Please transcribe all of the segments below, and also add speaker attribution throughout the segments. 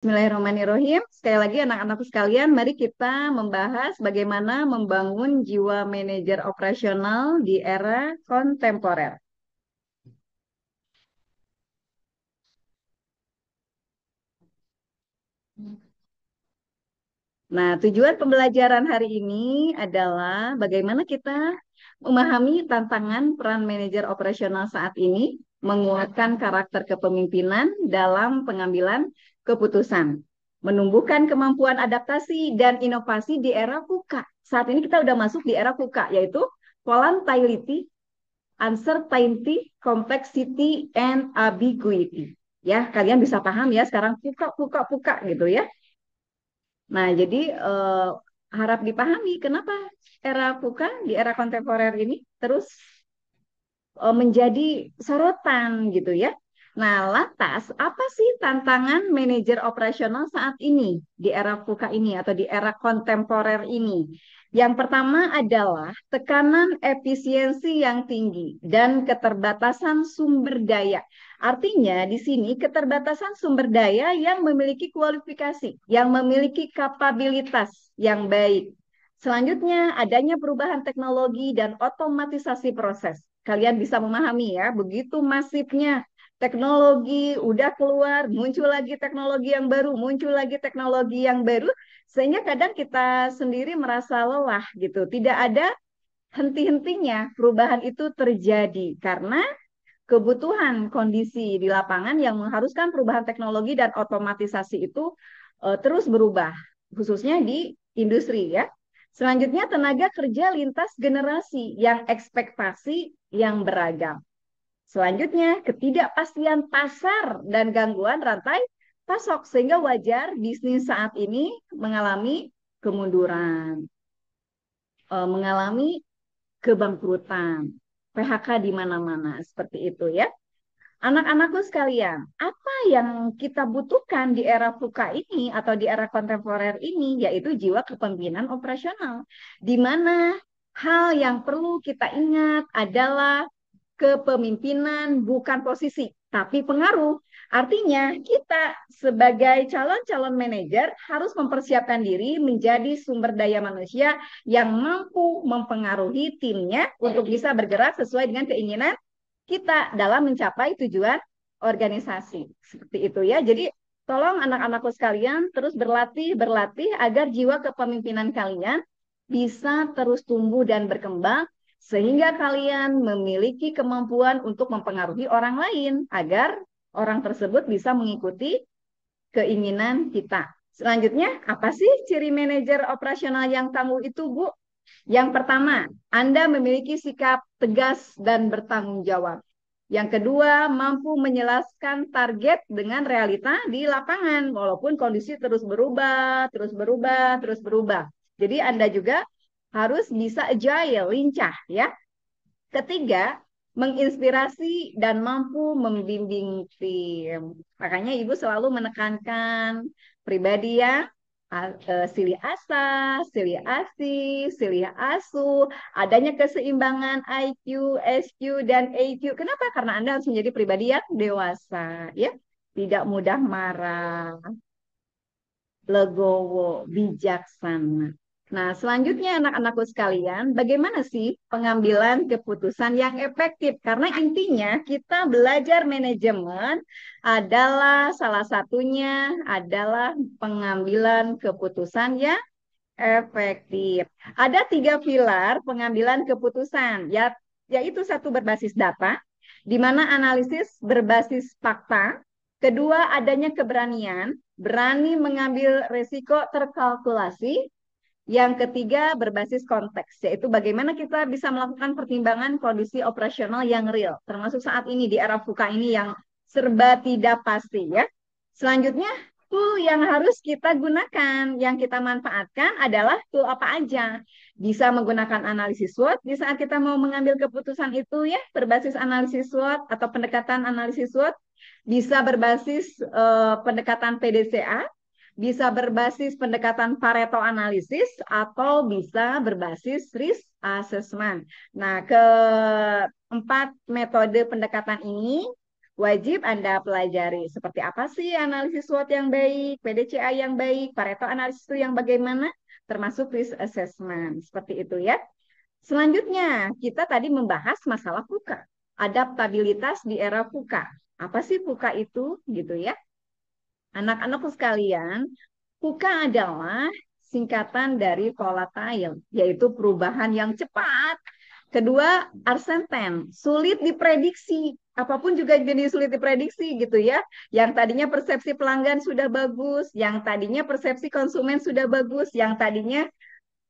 Speaker 1: Bismillahirrahmanirrahim. Sekali lagi anak-anakku sekalian, mari kita membahas bagaimana membangun jiwa manajer operasional di era kontemporer. Nah, tujuan pembelajaran hari ini adalah bagaimana kita memahami tantangan peran manajer operasional saat ini, menguatkan karakter kepemimpinan dalam pengambilan keputusan, menumbuhkan kemampuan adaptasi dan inovasi di era VUCA. Saat ini kita udah masuk di era VUCA, yaitu volatility, uncertainty, complexity, and ambiguity. Ya, kalian bisa paham ya sekarang VUCA, VUCA, VUCA gitu ya. Nah, jadi harap dipahami kenapa era VUCA di era kontemporer ini terus menjadi sorotan gitu ya. Nah, lantas apa sih tantangan manajer operasional saat ini di era VUCA ini atau di era kontemporer ini? Yang pertama adalah tekanan efisiensi yang tinggi dan keterbatasan sumber daya. Artinya di sini keterbatasan sumber daya yang memiliki kualifikasi, yang memiliki kapabilitas yang baik. Selanjutnya, adanya perubahan teknologi dan otomatisasi proses. Kalian bisa memahami ya, begitu masifnya teknologi udah keluar, muncul lagi teknologi yang baru, muncul lagi teknologi yang baru, sehingga kadang kita sendiri merasa lelah gitu. Tidak ada henti-hentinya perubahan itu terjadi karena kebutuhan kondisi di lapangan yang mengharuskan perubahan teknologi dan otomatisasi itu terus berubah, khususnya di industri ya. Selanjutnya tenaga kerja lintas generasi yang ekspektasi yang beragam. Selanjutnya ketidakpastian pasar dan gangguan rantai pasok sehingga wajar bisnis saat ini mengalami kemunduran, mengalami kebangkrutan, PHK di mana-mana seperti itu ya. Anak-anakku sekalian, apa yang kita butuhkan di era VUCA ini atau di era kontemporer ini, yaitu jiwa kepemimpinan operasional. Di mana hal yang perlu kita ingat adalah kepemimpinan bukan posisi, tapi pengaruh. Artinya, kita sebagai calon-calon manajer harus mempersiapkan diri menjadi sumber daya manusia yang mampu mempengaruhi timnya untuk bisa bergerak sesuai dengan keinginan kita dalam mencapai tujuan organisasi. Seperti itu ya. Jadi tolong anak-anakku sekalian terus berlatih agar jiwa kepemimpinan kalian bisa terus tumbuh dan berkembang sehingga kalian memiliki kemampuan untuk mempengaruhi orang lain agar orang tersebut bisa mengikuti keinginan kita. Selanjutnya, apa sih ciri manajer operasional yang tangguh itu, Bu? Yang pertama, Anda memiliki sikap tegas dan bertanggung jawab. Yang kedua, mampu menjelaskan target dengan realita di lapangan, walaupun kondisi terus berubah, terus berubah, terus berubah. Jadi Anda juga harus bisa agile, lincah ya. Ketiga, menginspirasi dan mampu membimbing tim. Makanya Ibu selalu menekankan pribadi yang silih asa, silih asih, silih asu, adanya keseimbangan IQ, SQ, dan EQ. Kenapa? Karena Anda harus menjadi pribadi yang dewasa, ya, tidak mudah marah, legowo, bijaksana. Nah, selanjutnya anak-anakku sekalian, bagaimana sih pengambilan keputusan yang efektif? Karena intinya kita belajar manajemen adalah salah satunya adalah pengambilan keputusan yang efektif. Ada tiga pilar pengambilan keputusan, yaitu satu berbasis data, di mana analisis berbasis fakta. Kedua, adanya keberanian, berani mengambil risiko terkalkulasi. Yang ketiga, berbasis konteks, yaitu bagaimana kita bisa melakukan pertimbangan kondisi operasional yang real, termasuk saat ini di era VUCA ini yang serba tidak pasti ya. Selanjutnya, tool yang harus kita gunakan, yang kita manfaatkan adalah tool apa aja. Bisa menggunakan analisis SWOT di saat kita mau mengambil keputusan itu ya, berbasis analisis SWOT atau pendekatan analisis SWOT. Bisa berbasis pendekatan PDCA, bisa berbasis pendekatan Pareto analisis atau bisa berbasis risk assessment. Nah, keempat metode pendekatan ini wajib Anda pelajari. Seperti apa sih analisis SWOT yang baik, PDCA yang baik, Pareto analisis itu yang bagaimana, termasuk risk assessment. Seperti itu ya. Selanjutnya, kita tadi membahas masalah VUCA. Adaptabilitas di era VUCA. Apa sih VUCA itu? Gitu ya. Anak-anakku sekalian, VUCA adalah singkatan dari volatile, yaitu perubahan yang cepat. Kedua, uncertain, sulit diprediksi. Apapun juga jadi sulit diprediksi gitu ya. Yang tadinya persepsi pelanggan sudah bagus, yang tadinya persepsi konsumen sudah bagus, yang tadinya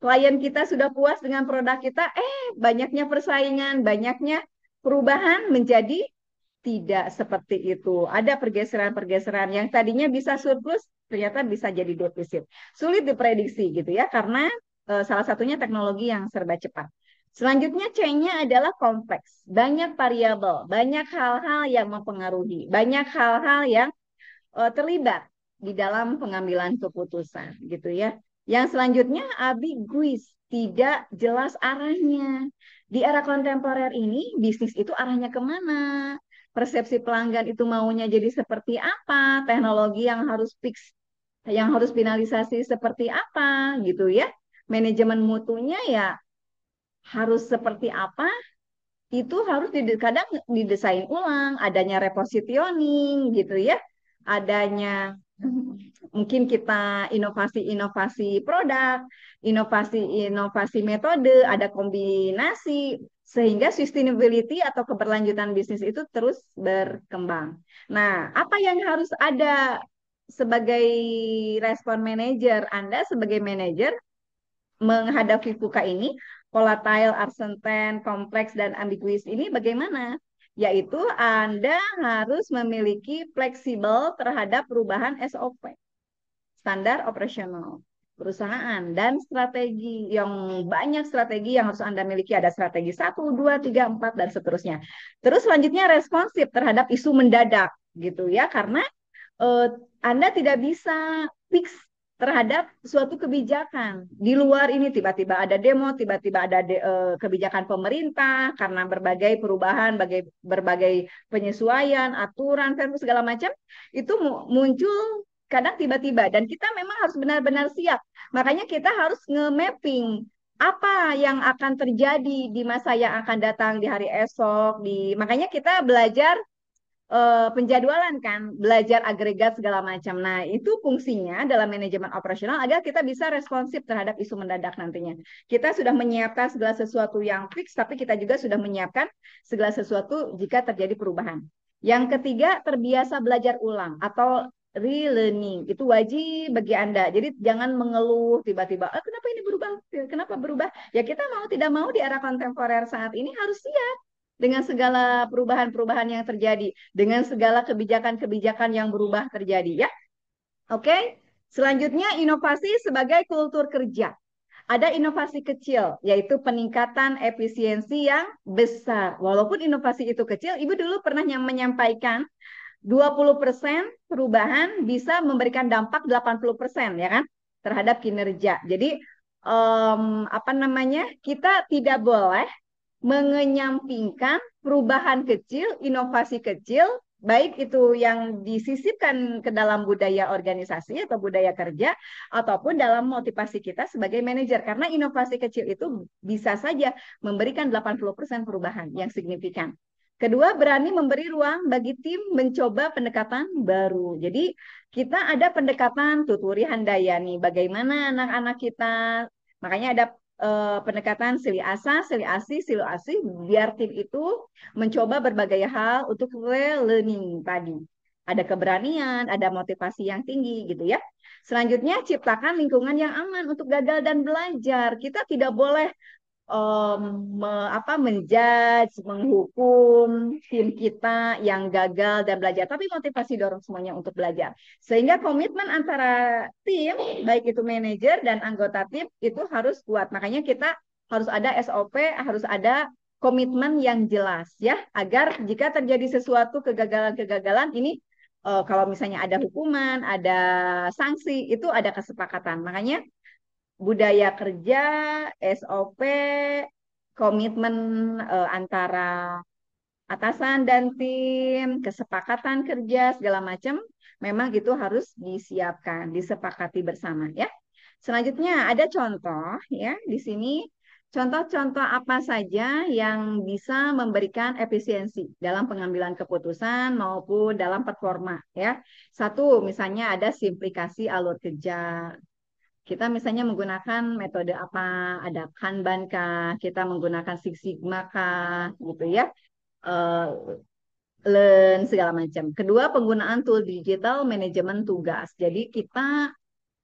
Speaker 1: klien kita sudah puas dengan produk kita, banyaknya persaingan, banyaknya perubahan menjadi tidak seperti itu. Ada pergeseran-pergeseran yang tadinya bisa surplus, ternyata bisa jadi defisit. Sulit diprediksi gitu ya, karena salah satunya teknologi yang serba cepat. Selanjutnya C-nya adalah kompleks. Banyak variabel, banyak hal-hal yang mempengaruhi, banyak hal-hal yang terlibat di dalam pengambilan keputusan gitu ya. Yang selanjutnya ambiguous, tidak jelas arahnya. Di era kontemporer ini bisnis itu arahnya kemana? Persepsi pelanggan itu maunya jadi seperti apa? Teknologi yang harus fix, yang harus finalisasi seperti apa gitu ya. Manajemen mutunya ya harus seperti apa? Itu harus kadang didesain ulang, adanya repositioning gitu ya, adanya mungkin kita inovasi-inovasi produk, inovasi-inovasi metode, ada kombinasi sehingga sustainability atau keberlanjutan bisnis itu terus berkembang. Nah, apa yang harus ada sebagai respon manajer? Anda sebagai manajer menghadapi VUCA ini, volatile, uncertain, kompleks, dan ambiguous ini bagaimana? Yaitu Anda harus memiliki fleksibel terhadap perubahan SOP, standar operasional perusahaan, dan strategi yang banyak strategi yang harus Anda miliki. Ada strategi 1, 2, 3, 4, dan seterusnya. Terus selanjutnya responsif terhadap isu mendadak gitu ya, karena eh, Anda tidak bisa fix terhadap suatu kebijakan. Di luar ini tiba-tiba ada demo, tiba-tiba ada kebijakan pemerintah karena berbagai perubahan, berbagai penyesuaian, aturan, segala macam, itu muncul kadang tiba-tiba dan kita memang harus benar-benar siap. Makanya kita harus nge-mapping apa yang akan terjadi di masa yang akan datang di hari esok. Makanya kita belajar penjadwalan kan, belajar agregat segala macam. Nah, itu fungsinya dalam manajemen operasional agar kita bisa responsif terhadap isu mendadak nantinya. Kita sudah menyiapkan segala sesuatu yang fix, tapi kita juga sudah menyiapkan segala sesuatu jika terjadi perubahan. Yang ketiga, terbiasa belajar ulang atau relearning. Itu wajib bagi Anda. Jadi jangan mengeluh tiba-tiba, kenapa ini berubah? Kenapa berubah? Ya kita mau tidak mau di era kontemporer saat ini harus siap dengan segala perubahan-perubahan yang terjadi, dengan segala kebijakan-kebijakan yang berubah terjadi ya. Oke. Selanjutnya inovasi sebagai kultur kerja. Ada inovasi kecil, yaitu peningkatan efisiensi yang besar. Walaupun inovasi itu kecil, Ibu dulu pernah menyampaikan 20% perubahan bisa memberikan dampak 80% ya kan terhadap kinerja. Jadi apa namanya? Kita tidak boleh mengenyampingkan perubahan kecil, inovasi kecil, baik itu yang disisipkan ke dalam budaya organisasi atau budaya kerja, ataupun dalam motivasi kita sebagai manajer. Karena inovasi kecil itu bisa saja memberikan 80% perubahan yang signifikan. Kedua, berani memberi ruang bagi tim mencoba pendekatan baru. Jadi kita ada pendekatan tuturi handayani, bagaimana anak-anak kita, makanya ada pendekatan sili asa, sili asi, silo asi, biar tim itu mencoba berbagai hal untuk learning tadi. Ada keberanian, ada motivasi yang tinggi gitu ya. Selanjutnya ciptakan lingkungan yang aman untuk gagal dan belajar. Kita tidak boleh menjudge, menghukum tim kita yang gagal dan belajar, tapi motivasi dorong semuanya untuk belajar. Sehingga komitmen antara tim, baik itu manajer dan anggota tim itu harus kuat. Makanya kita harus ada SOP, harus ada komitmen yang jelas ya, agar jika terjadi sesuatu kegagalan-kegagalan ini kalau misalnya ada hukuman, ada sanksi, itu ada kesepakatan. Makanya budaya kerja, SOP, komitmen antara atasan dan tim, kesepakatan kerja, segala macam, memang itu harus disiapkan, disepakati bersama ya. Selanjutnya ada contoh ya di sini. Contoh-contoh apa saja yang bisa memberikan efisiensi dalam pengambilan keputusan maupun dalam performa ya. Satu, misalnya ada simplikasi alur kerja. Kita misalnya menggunakan metode apa? Ada Kanban kah? Kita menggunakan Six Sigma kah? Gitu ya. Eh, Learn segala macam. Kedua, penggunaan tool digital manajemen tugas. Jadi kita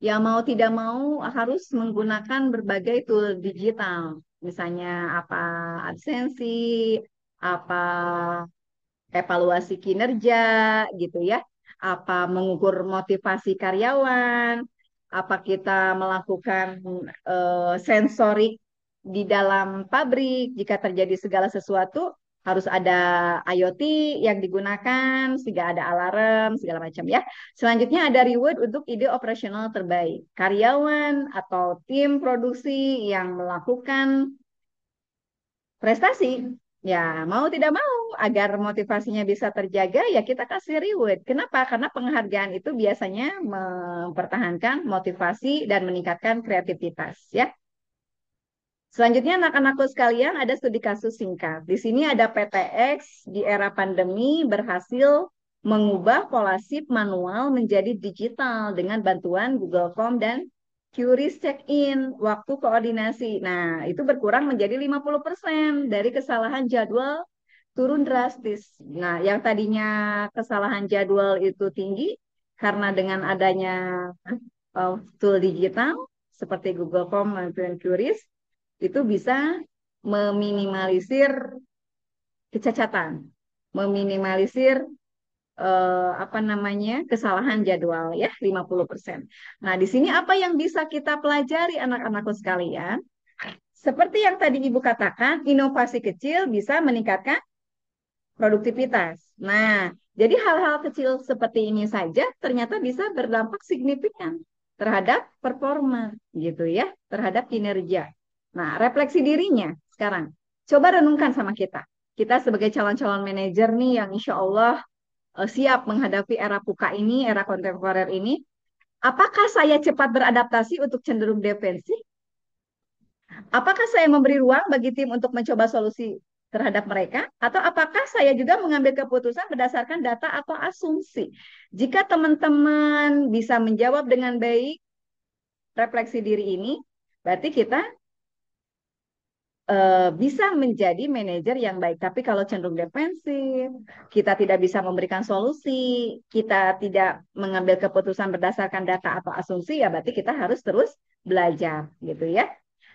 Speaker 1: ya mau tidak mau harus menggunakan berbagai tool digital. Misalnya apa absensi, apa evaluasi kinerja gitu ya, apa mengukur motivasi karyawan, apa kita melakukan sensorik di dalam pabrik jika terjadi segala sesuatu harus ada IoT yang digunakan sehingga ada alarm segala macam ya. Selanjutnya ada reward untuk ide operasional terbaik. Karyawan atau tim produksi yang melakukan prestasi. Ya, mau tidak mau, agar motivasinya bisa terjaga, ya kita kasih reward. Kenapa? Karena penghargaan itu biasanya mempertahankan motivasi dan meningkatkan kreativitas. Ya. Selanjutnya, anak-anakku sekalian, ada studi kasus singkat. Di sini ada PTX di era pandemi berhasil mengubah pola shift manual menjadi digital dengan bantuan Google Form dan QRIS check-in waktu koordinasi. Nah, itu berkurang menjadi 50% dari kesalahan jadwal turun drastis. Nah, yang tadinya kesalahan jadwal itu tinggi karena dengan adanya tool digital seperti Google Form dan QRIS itu bisa meminimalisir kecacatan, meminimalisir apa namanya kesalahan jadwal ya 50%. Nah, di sini apa yang bisa kita pelajari anak-anakku sekalian? Seperti yang tadi Ibu katakan, inovasi kecil bisa meningkatkan produktivitas. Nah, jadi hal-hal kecil seperti ini saja ternyata bisa berdampak signifikan terhadap performa gitu ya, terhadap kinerja. Nah, refleksi dirinya sekarang. Coba renungkan sama kita. Kita sebagai calon-calon manajer nih yang insya Allah siap menghadapi era VUCA ini, era kontemporer ini. Apakah saya cepat beradaptasi untuk cenderung defensif? Apakah saya memberi ruang bagi tim untuk mencoba solusi terhadap mereka? Atau apakah saya juga mengambil keputusan berdasarkan data atau asumsi? Jika teman-teman bisa menjawab dengan baik refleksi diri ini, berarti kita bisa menjadi manajer yang baik. Tapi kalau cenderung defensif, kita tidak bisa memberikan solusi, kita tidak mengambil keputusan berdasarkan data atau asumsi, ya berarti kita harus terus belajar, gitu ya.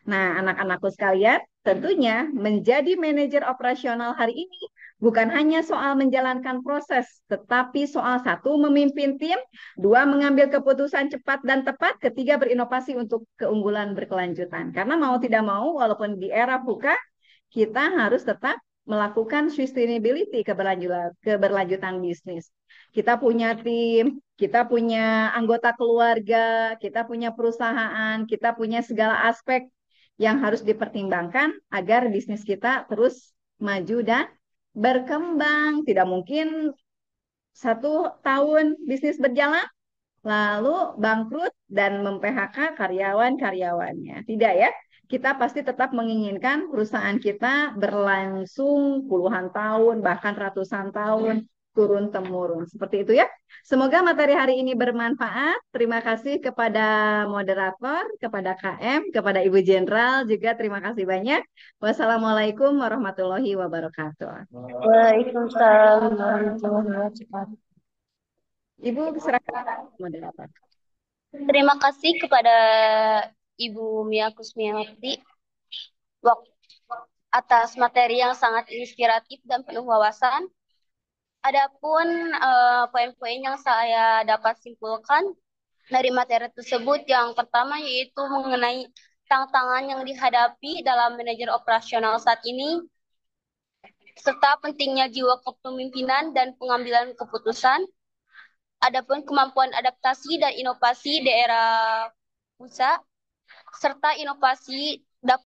Speaker 1: Nah, anak-anakku sekalian, tentunya menjadi manajer operasional hari ini bukan hanya soal menjalankan proses, tetapi soal satu, memimpin tim, dua, mengambil keputusan cepat dan tepat, ketiga, berinovasi untuk keunggulan berkelanjutan. Karena mau tidak mau, walaupun di era VUCA, kita harus tetap melakukan sustainability keberlanjutan bisnis. Kita punya tim, kita punya anggota keluarga, kita punya perusahaan, kita punya segala aspek yang harus dipertimbangkan agar bisnis kita terus maju dan berkembang. Tidak mungkin 1 tahun bisnis berjalan lalu bangkrut dan mem-PHK karyawan-karyawannya. Tidak ya. Kita pasti tetap menginginkan perusahaan kita berlangsung puluhan tahun, bahkan ratusan tahun, turun-temurun. Seperti itu ya. Semoga materi hari ini bermanfaat. Terima kasih kepada moderator, kepada KM, kepada Ibu Jenderal, juga terima kasih banyak. Wassalamualaikum warahmatullahi wabarakatuh.
Speaker 2: Waalaikumsalam warahmatullahi wabarakatuh.
Speaker 1: Ibu silakan moderator.
Speaker 2: Terima kasih kepada Ibu Mia Kusmiawati atas materi yang sangat inspiratif dan penuh wawasan. Adapun poin-poin yang saya dapat simpulkan dari materi tersebut, yang pertama yaitu mengenai tantangan yang dihadapi dalam manajer operasional saat ini, serta pentingnya jiwa kepemimpinan dan pengambilan keputusan. Adapun kemampuan adaptasi dan inovasi di era USA, serta inovasi